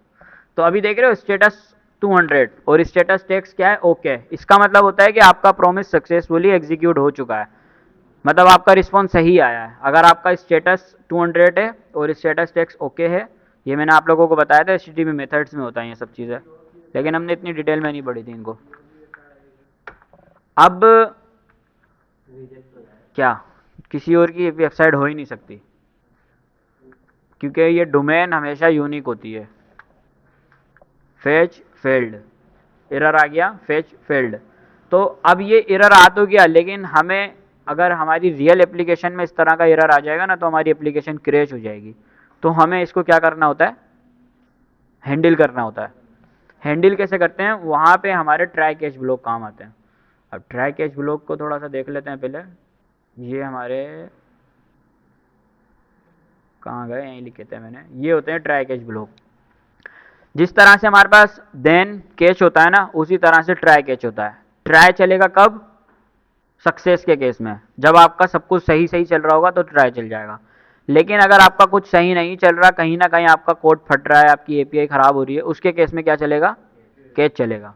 तो अभी देख रहे हो स्टेटस 200, और स्टेटस टेक्स्ट क्या है, ओके। इसका मतलब होता है कि आपका प्रोमिस सक्सेसफुली एग्जीक्यूट हो चुका है, मतलब आपका रिस्पॉन्स सही आया है। अगर आपका स्टेटस 200 है और स्टेटस टेक्स्ट ओके है, ये मैंने आप लोगों को बताया था, HTTP मेथड्स में होता है ये सब चीज़ें, लेकिन हमने इतनी डिटेल में नहीं पढ़ी थी इनको। अब क्या, किसी और की वेबसाइट हो ही नहीं सकती, क्योंकि ये डोमेन हमेशा यूनिक होती है। फेच फेल्ड, एरर आ गया, फेच फेल्ड। तो अब ये एरर आ तो गया, लेकिन हमें अगर हमारी रियल एप्लीकेशन में इस तरह का एरर आ जाएगा ना, तो हमारी एप्लीकेशन क्रैश हो जाएगी। तो हमें इसको क्या करना होता है, हैंडल करना होता है। हैंडल कैसे करते हैं, वहाँ पे हमारे ट्राई कैच ब्लॉक काम आते हैं। अब ट्राई कैच ब्लॉक को थोड़ा सा देख लेते हैं पहले। ये हमारे कहाँ गए, यहीं लिखे थे मैंने, ये होते हैं ट्राई कैच ब्लॉक। जिस तरह से हमारे पास देन कैच होता है ना, उसी तरह से ट्राई कैच होता है। ट्राई चलेगा कब, सक्सेस के केस में, जब आपका सब कुछ सही सही चल रहा होगा तो ट्राई चल जाएगा। लेकिन अगर आपका कुछ सही नहीं चल रहा, कहीं ना कहीं आपका कोड फट रहा है, आपकी API खराब हो रही है, उसके केस में क्या चलेगा, कैच चलेगा।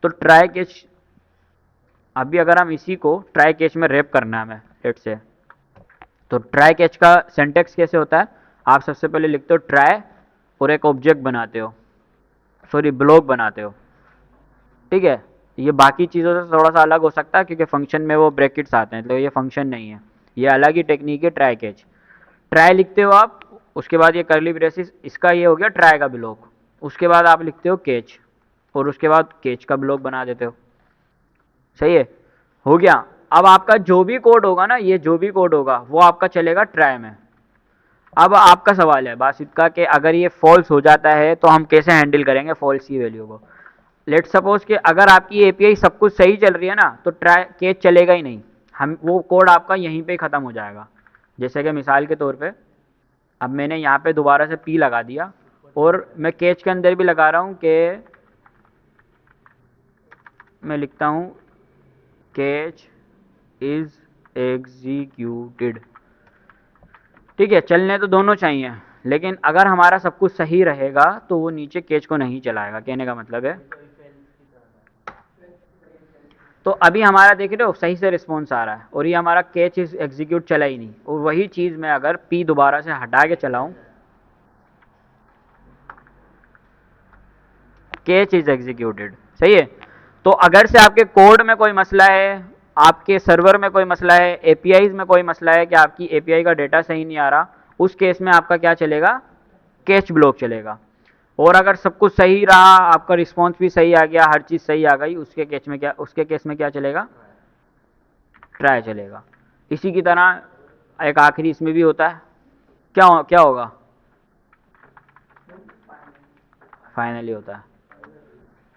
तो ट्राई कैच, अभी अगर हम इसी को ट्राई कैच में रैप करना है हमें, लेट से, तो ट्राई कैच का सिंटैक्स कैसे होता है, आप सबसे पहले लिखते हो ट्राई और एक ऑब्जेक्ट बनाते हो, सॉरी ब्लॉक बनाते हो, ठीक है। ये बाकी चीज़ों से थोड़ा सा अलग हो सकता है, क्योंकि फंक्शन में वो ब्रैकेट्स आते हैं, तो ये फंक्शन नहीं है, ये अलग ही टेक्निक है ट्राई कैच। ट्राई लिखते हो आप, उसके बाद ये करली ब्रेसिस, इसका ये हो गया ट्राई का ब्लॉक, उसके बाद आप लिखते हो कैच, और उसके बाद कैच का ब्लॉक बना देते हो। सही है, हो गया। अब आपका जो भी कोड होगा ना, ये जो भी कोड होगा वो आपका चलेगा ट्राई में। अब आपका सवाल है बस इसका कि अगर ये फॉल्स हो जाता है तो हम कैसे हैंडल करेंगे फॉल्स की वैल्यू को। लेट सपोज कि अगर आपकी API सब कुछ सही चल रही है ना, तो ट्राई कैच चलेगा ही नहीं, हम वो कोड आपका यहीं पे ख़त्म हो जाएगा। जैसे कि मिसाल के तौर पे, अब मैंने यहाँ पे दोबारा से P लगा दिया, और मैं कैच के अंदर भी लगा रहा हूँ कि मैं लिखता हूँ कैच इज़ एग्जीक्यूटेड, ठीक है, चलने तो दोनों चाहिए, लेकिन अगर हमारा सब कुछ सही रहेगा तो वो नीचे कैच को नहीं चलाएगा, कहने का मतलब है। तो अभी हमारा देख रहे हो सही से रिस्पॉन्स आ रहा है, और ये हमारा कैच इज एग्जीक्यूट चला ही नहीं। और वही चीज़ मैं अगर P दोबारा से हटा के चलाऊं, कैच इज एग्जीक्यूटेड, सही है। तो अगर से आपके कोड में कोई मसला है, आपके सर्वर में कोई मसला है, APIs में कोई मसला है कि आपकी API का डेटा सही नहीं आ रहा, उस केस में आपका क्या चलेगा, कैच ब्लॉक चलेगा। और अगर सब कुछ सही रहा, आपका रिस्पॉन्स भी सही आ गया, हर चीज़ सही आ गई, उसके केस में क्या चलेगा, ट्राई चलेगा। इसी की तरह एक आखिरी इसमें भी होता है, क्या होगा, फाइनली होता है।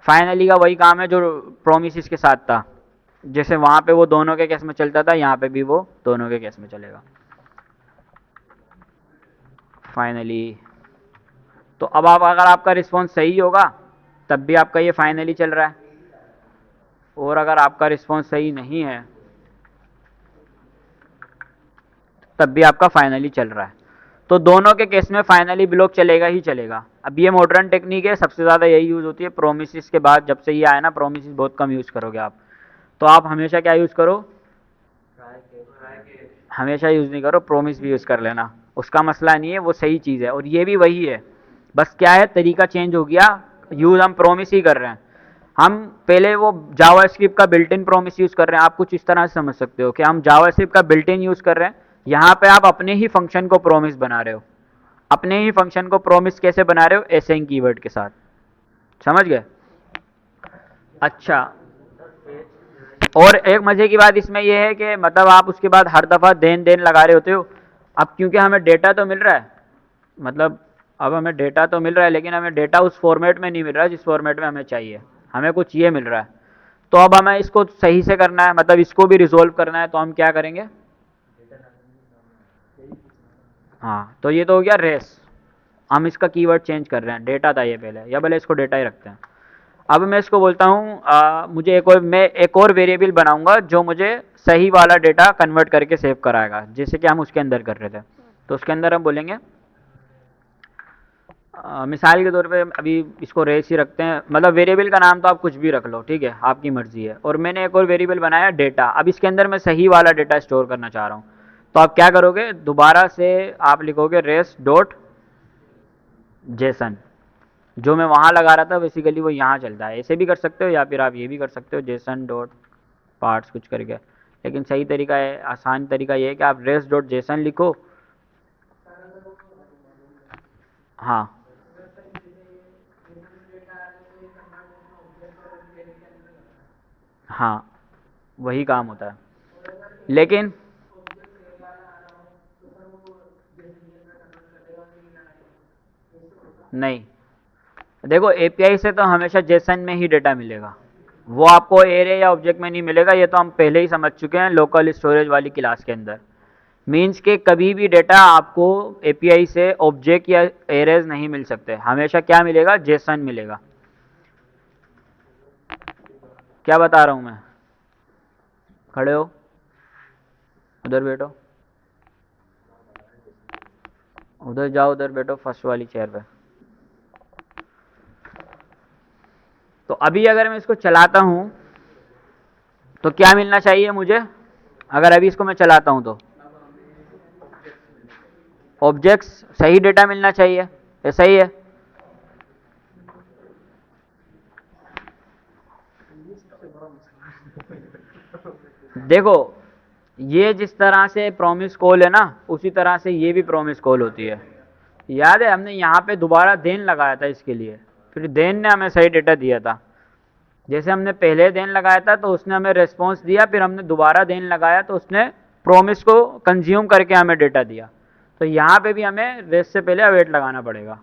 फाइनली का वही काम है जो प्रोमिस के साथ था, जैसे वहाँ पे वो दोनों के केस में चलता था, यहाँ पे भी वो दोनों के केस में चलेगा, फाइनली। तो अब आप अगर आपका रिस्पॉन्स सही होगा तब भी आपका ये फाइनली चल रहा है, और अगर आपका रिस्पॉन्स सही नहीं है तब भी आपका फाइनली चल रहा है। तो दोनों के केस में फाइनली ब्लॉक चलेगा ही चलेगा। अब ये मॉडर्न टेक्निक है, सबसे ज़्यादा यही यूज़ होती है प्रोमिसेस के बाद। जब से ये आया ना, प्रोमिसेस बहुत कम यूज़ करोगे आप। तो आप हमेशा क्या यूज़ करो, हमेशा यूज़ नहीं करो, प्रोमिस भी यूज़ कर लेना, उसका मसला नहीं है, वो सही चीज़ है। और ये भी वही है, बस क्या है तरीका चेंज हो गया, यूज़ हम प्रोमिस ही कर रहे हैं। हम पहले वो जावास्क्रिप्ट का बिल्ट इन प्रोमिस यूज़ कर रहे हैं, आप कुछ इस तरह से समझ सकते हो कि हम जावास्क्रिप्ट का बिल्ट इन यूज़ कर रहे हैं, यहाँ पे आप अपने ही फंक्शन को प्रोमिस बना रहे हो। अपने ही फंक्शन को प्रोमिस कैसे बना रहे हो, एसेंग कीवर्ड के साथ, समझ गए। अच्छा, और एक मजे की बात इसमें यह है कि मतलब आप उसके बाद हर दफ़ा देन देन लगा रहे होते हो। अब क्योंकि हमें डेटा तो मिल रहा है, मतलब अब हमें डेटा तो मिल रहा है, लेकिन हमें डेटा उस फॉर्मेट में नहीं मिल रहा है जिस फॉर्मेट में हमें चाहिए, हमें कुछ ये मिल रहा है। तो अब हमें इसको सही से करना है, मतलब इसको भी रिजोल्व करना है, तो हम क्या करेंगे, हाँ, तो ये तो हो गया रेस। हम इसका कीवर्ड चेंज कर रहे हैं, डेटा था ये पहले, या भले इसको डेटा ही रखते हैं। अब मैं इसको बोलता हूँ मुझे मैं एक और वेरिएबल बनाऊंगा जो मुझे सही वाला डेटा कन्वर्ट करके सेव कराएगा, जैसे कि हम उसके अंदर कर रहे थे। तो उसके अंदर हम बोलेंगे मिसाल के तौर पे अभी इसको रेस ही रखते हैं, मतलब वेरिएबल का नाम तो आप कुछ भी रख लो, ठीक है, आपकी मर्जी है। और मैंने एक और वेरिएबल बनाया डेटा, अब इसके अंदर मैं सही वाला डेटा स्टोर करना चाह रहा हूँ। तो आप क्या करोगे, दोबारा से आप लिखोगे रेस डॉट जेसन। जो मैं वहाँ लगा रहा था बेसिकली वो यहाँ चलता है, ऐसे भी कर सकते हो या फिर आप ये भी कर सकते हो, जेसन डॉट पार्ट्स कुछ करके। लेकिन सही तरीका है, आसान तरीका ये है कि आप रेस डॉट जेसन लिखो। हाँ, हाँ, वही काम होता है, लेकिन नहीं, देखो एपीआई से तो हमेशा जेसन में ही डेटा मिलेगा, वो आपको एरे या ऑब्जेक्ट में नहीं मिलेगा, ये तो हम पहले ही समझ चुके हैं लोकल स्टोरेज वाली क्लास के अंदर। मीन्स के कभी भी डेटा आपको एपीआई से ऑब्जेक्ट या एरेज नहीं मिल सकते, हमेशा क्या मिलेगा, जेसन मिलेगा। क्या बता रहा हूँ मैं, खड़े हो, उधर बैठो, उधर जाओ, उधर बैठो फर्स्ट वाली चेयर पे। तो अभी अगर मैं इसको चलाता हूँ तो क्या मिलना चाहिए मुझे, अगर अभी इसको मैं चलाता हूँ तो ऑब्जेक्ट्स सही डेटा मिलना चाहिए, ऐसा ही है। देखो, ये जिस तरह से प्रॉमिस कॉल है ना, उसी तरह से ये भी प्रॉमिस कॉल होती है। याद है हमने यहाँ पे दोबारा देन लगाया था इसके लिए, फिर देन ने हमें सही डेटा दिया था। जैसे हमने पहले देन लगाया था तो उसने हमें रेस्पॉन्स दिया, फिर हमने दोबारा देन लगाया तो उसने प्रॉमिस को कंज्यूम करके हमें डेटा दिया। तो यहाँ पे भी हमें रेस्ट से पहले अवेट लगाना पड़ेगा।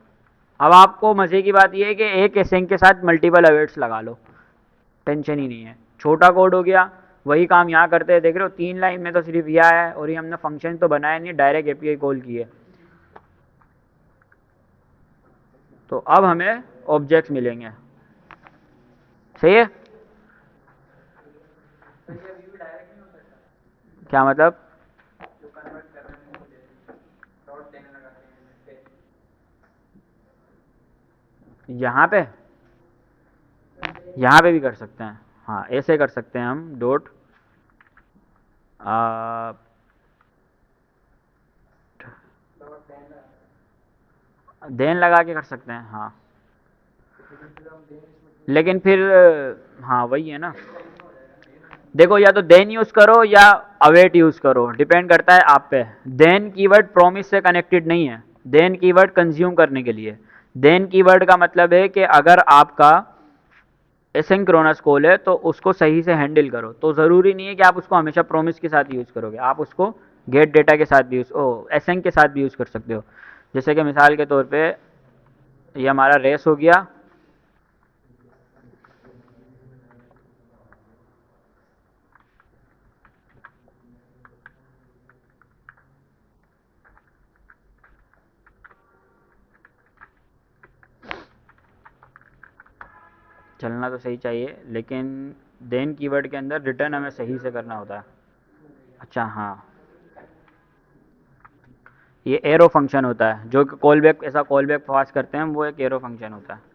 अब आपको मज़े की बात यह है कि एक एसेंग के साथ मल्टीपल अवेट्स लगा लो, टेंशन ही नहीं है, छोटा कोड हो गया। वही काम यहाँ करते हैं, देख रहे हो 3 लाइन में तो सिर्फ यह है, और ये हमने फंक्शन तो बनाया नहीं, डायरेक्ट एपीआई कॉल की है। तो अब हमें ऑब्जेक्ट्स मिलेंगे, सही है। क्या मतलब, यहाँ पे, यहाँ पे भी कर सकते हैं, हाँ ऐसे कर सकते हैं हम डॉट देन लगा के कर सकते हैं, हाँ। लेकिन फिर हाँ वही है ना, देखो या तो देन यूज़ करो या अवेट यूज़ करो, डिपेंड करता है आप पे। देन कीवर्ड प्रॉमिस से कनेक्टेड नहीं है, देन कीवर्ड कंज्यूम करने के लिए। देन कीवर्ड का मतलब है कि अगर आपका एसिंक्रोनस कॉल है तो उसको सही से हैंडल करो, तो ज़रूरी नहीं है कि आप उसको हमेशा प्रॉमिस के साथ यूज़ करोगे, आप उसको गेट डेटा के साथ भी यूज़ एसेंग के साथ भी यूज़ कर सकते हो। जैसे कि मिसाल के तौर पे ये हमारा रेस हो गया, चलना तो सही चाहिए, लेकिन देन कीवर्ड के अंदर रिटर्न हमें सही से करना होता है। अच्छा हाँ, ये एरो फंक्शन होता है, जो कि कॉल बैक, ऐसा कॉल बैक पास करते हैं, वो एक एरो फंक्शन होता है।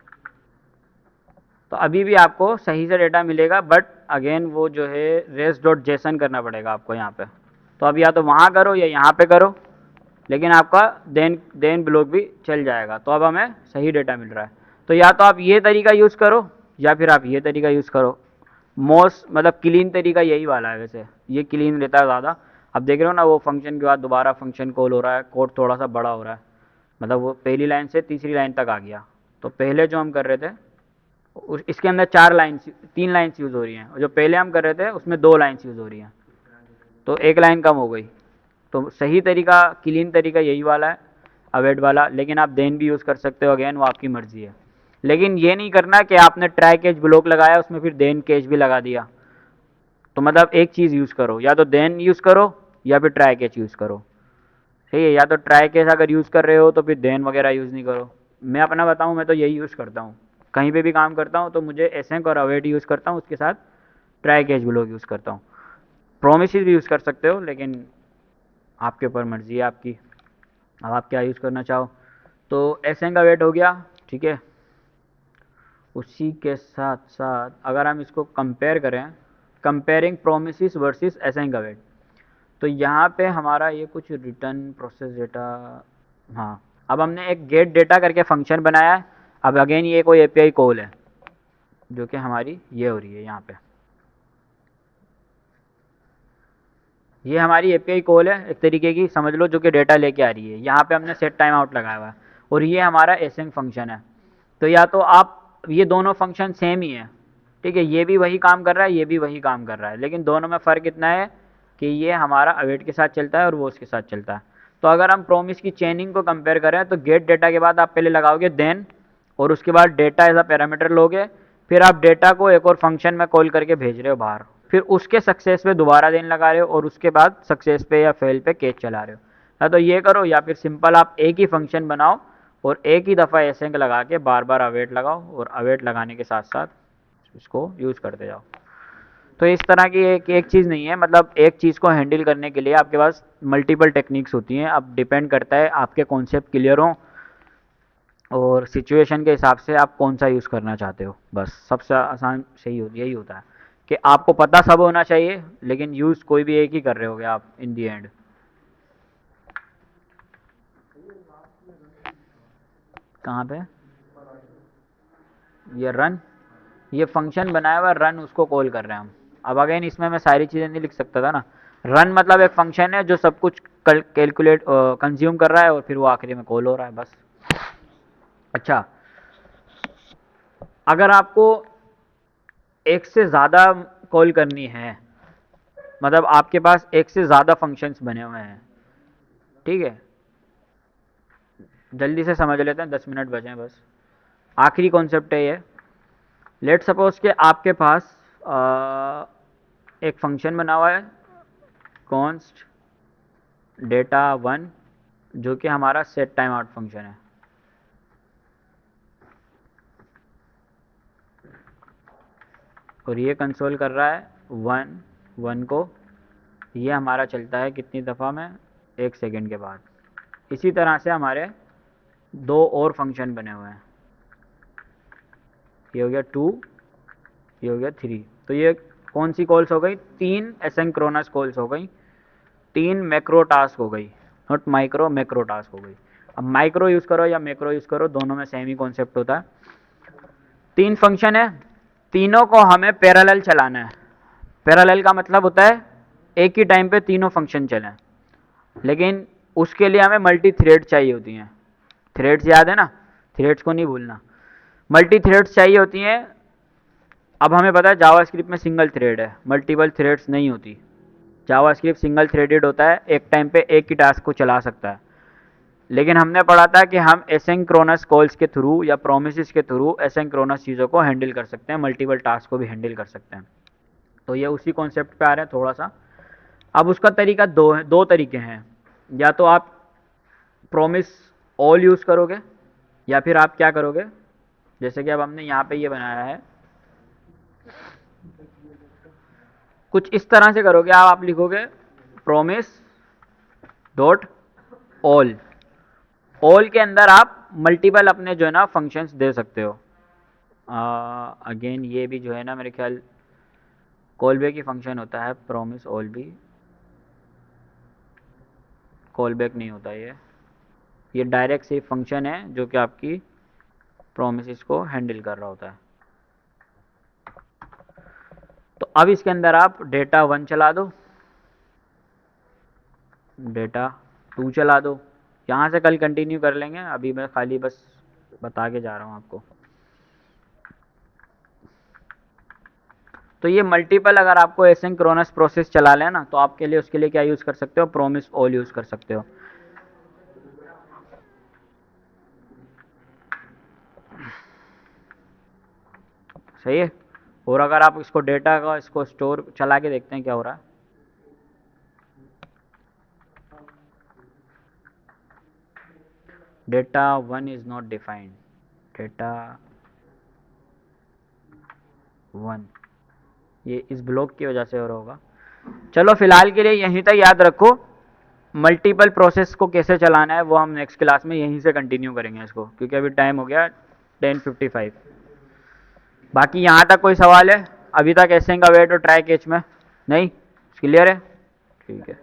तो अभी भी आपको सही से डेटा मिलेगा, बट अगेन वो जो है रेस डॉट जेसन करना पड़ेगा आपको यहाँ पे। तो अब या तो वहाँ करो या यहाँ पे करो, लेकिन आपका देन ब्लॉक भी चल जाएगा। तो अब हमें सही डेटा मिल रहा है। तो या तो आप ये तरीका यूज़ करो या फिर आप ये तरीका यूज़ करो। मोस्ट मतलब क्लीन तरीका यही वाला है, वैसे ये क्लीन रहता है ज़्यादा। अब देख रहे हो ना, वो फंक्शन के बाद दोबारा फंक्शन कॉल हो रहा है, कोड थोड़ा सा बड़ा हो रहा है, मतलब वो पहली लाइन से तीसरी लाइन तक आ गया। तो पहले जो हम कर रहे थे इसके अंदर 4 लाइन्स 3 लाइन्स यूज़ हो रही हैं, और जो पहले हम कर रहे थे उसमें 2 लाइन्स यूज़ हो रही हैं, तो एक लाइन कम हो गई। तो सही तरीका, क्लीन तरीका यही वाला है, अवेट वाला। लेकिन आप देन भी यूज़ कर सकते हो, अगेन वो आपकी मर्ज़ी है। लेकिन ये नहीं करना कि आपने ट्राई कैच ब्लॉक लगाया उसमें फिर देन कैच भी लगा दिया। तो मतलब एक चीज़ यूज़ करो, या तो देन यूज़ करो या फिर ट्राई कैच यूज़ करो। ठीक है, या तो ट्राई कैच अगर यूज़ कर रहे हो तो फिर देन वगैरह यूज़ नहीं करो। मैं अपना बताऊँ, मैं तो यही यूज़ करता हूँ, कहीं पे भी काम करता हूँ तो मुझे एसेंक और अवेट यूज़ करता हूँ, उसके साथ ट्राई कैच ब्लॉक यूज़ करता हूँ। प्रोमिस भी यूज़ कर सकते हो, लेकिन आपके ऊपर मर्ज़ी है आपकी, अब आप क्या यूज़ करना चाहो। तो एसेंक अवेट हो गया, ठीक है। उसी के साथ साथ अगर हम इसको कंपेयर करें, कंपेयरिंग प्रोमिस वर्सेस एसेंक अवेट, तो यहाँ पे हमारा ये कुछ रिटर्न प्रोसेस डेटा, हाँ, अब हमने एक गेट डेटा करके फंक्शन बनाया है। अब अगेन ये कोई एपीआई कॉल है जो कि हमारी ये हो रही है यहाँ पे, ये हमारी एपीआई कॉल है एक तरीके की, समझ लो, जो कि डेटा लेके आ रही है। यहाँ पे हमने सेट टाइम आउट लगाया हुआ है, और ये हमारा एसेंक फंक्शन है। तो या तो आप, ये दोनों फंक्शन सेम ही है, ठीक है, ये भी वही काम कर रहा है, ये भी वही काम कर रहा है, लेकिन दोनों में फ़र्क इतना है कि ये हमारा अवेट के साथ चलता है और वो उसके साथ चलता है। तो अगर हम प्रोमिस की चेनिंग को कंपेयर करें तो गेट डेटा के बाद आप पहले लगाओगे देन, और उसके बाद डेटा एज अ पैरामीटर लोगे, फिर आप डेटा को एक और फंक्शन में कॉल करके भेज रहे हो बाहर, फिर उसके सक्सेस पे दोबारा देन लगा रहे हो, और उसके बाद सक्सेस पे या फेल पे केस चला रहे हो। या तो ये करो, या फिर सिंपल आप एक ही फंक्शन बनाओ और एक ही दफ़ा एसेंक लगा के बार बार अवेट लगाओ, और अवेट लगाने के साथ साथ इसको यूज़ करते जाओ। तो इस तरह की एक चीज़ नहीं है, मतलब एक चीज़ को हैंडल करने के लिए आपके पास मल्टीपल टेक्निक्स होती हैं। अब डिपेंड करता है आपके कॉन्सेप्ट क्लियर हो और सिचुएशन के हिसाब से आप कौन सा यूज़ करना चाहते हो। बस सबसे आसान सही यही होता है कि आपको पता सब होना चाहिए, लेकिन यूज़ कोई भी एक ही कर रहे होगे आप इन दी एंड। कहाँ पे ये रन, ये फंक्शन बनाया हुआ रन, उसको कॉल कर रहे हैं हम। अब अगेन इसमें मैं सारी चीज़ें नहीं लिख सकता था ना। रन मतलब एक फंक्शन है जो सब कुछ कैलकुलेट कंज्यूम कर रहा है और फिर वो आखिरी में कॉल हो रहा है, बस। अच्छा, अगर आपको एक से ज़्यादा कॉल करनी है, मतलब आपके पास एक से ज़्यादा फंक्शंस बने हुए हैं, ठीक है, जल्दी से समझ लेते हैं, 10 मिनट बचे हैं बस। आखिरी कॉन्सेप्ट है ये। लेट सपोज कि आपके पास एक फंक्शन बना हुआ है कॉन्स्ट डेटा वन, जो कि हमारा सेट टाइम आउट फंक्शन है, और ये कंसोल कर रहा है वन वन को। ये हमारा चलता है कितनी दफ़ा में, 1 सेकेंड के बाद। इसी तरह से हमारे दो और फंक्शन बने हुए हैं, ये हो गया 2, ये हो गया 3। तो ये कौन सी कॉल्स हो गई, 3 एसिंक्रोनस कॉल्स हो गई, 3 मैक्रो टास्क हो गई, नॉट माइक्रो, मैक्रो टास्क हो गई। अब माइक्रो यूज़ करो या मैक्रो यूज़ करो, दोनों में सेम ही कॉन्सेप्ट होता है। 3 फंक्शन है, तीनों को हमें पैरेलल चलाना है। पैरेलल का मतलब होता है एक ही टाइम पे तीनों फंक्शन चलें, लेकिन उसके लिए हमें मल्टी थ्रेड चाहिए होती हैं। थ्रेड्स याद है ना, थ्रेड्स को नहीं भूलना, मल्टी थ्रेड्स चाहिए होती हैं। अब हमें पता है जावास्क्रिप्ट में सिंगल थ्रेड है, मल्टीपल थ्रेड्स नहीं होती। जावास्क्रिप्ट सिंगल थ्रेडेड होता है, एक टाइम पे एक ही टास्क को चला सकता है। लेकिन हमने पढ़ा था कि हम एसिंक्रोनस कॉल्स के थ्रू या प्रोमिसेस के थ्रू एसिंक्रोनस चीज़ों को हैंडल कर सकते हैं, मल्टीपल टास्क को भी हैंडल कर सकते हैं। तो ये उसी कॉन्सेप्ट पे आ रहे हैं थोड़ा सा। अब उसका तरीका दो तरीके हैं, या तो आप प्रोमिस ऑल यूज़ करोगे, या फिर आप क्या करोगे, जैसे कि अब हमने यहाँ पे ये बनाया है, कुछ इस तरह से करोगे आप लिखोगे प्रोमिस डॉट ऑल के अंदर आप मल्टीपल अपने जो है ना फंक्शंस दे सकते हो। अगेन ये भी जो है ना मेरे ख्याल कॉल बैक ही फंक्शन होता है, प्रॉमिस ऑल भी कॉल बैक नहीं होता ये डायरेक्ट से फंक्शन है जो कि आपकी प्रोमिस को हैंडल कर रहा होता है। तो अब इसके अंदर आप डेटा 1 चला दो, डेटा 2 चला दो, यहाँ से कल कंटिन्यू कर लेंगे, अभी मैं खाली बस बता के जा रहा हूँ आपको। तो ये मल्टीपल अगर आपको एसिंक्रोनस प्रोसेस चला लेना तो आपके लिए उसके लिए क्या यूज़ कर सकते हो, प्रॉमिस ऑल यूज़ कर सकते हो। सही है। और अगर आप इसको डेटा का इसको स्टोर चला के देखते हैं क्या हो रहा है। Data 1 is not defined, data 1 ये इस ब्लॉक की वजह से हो रहा होगा। चलो फिलहाल के लिए यहीं तक याद रखो, मल्टीपल प्रोसेस को कैसे चलाना है वो हम नेक्स्ट क्लास में यहीं से कंटिन्यू करेंगे इसको, क्योंकि अभी टाइम हो गया 10:55। बाकी यहाँ तक कोई सवाल है अभी तक एसेंग अवेट और ट्राई कैच में? नहीं, क्लियर है, ठीक है।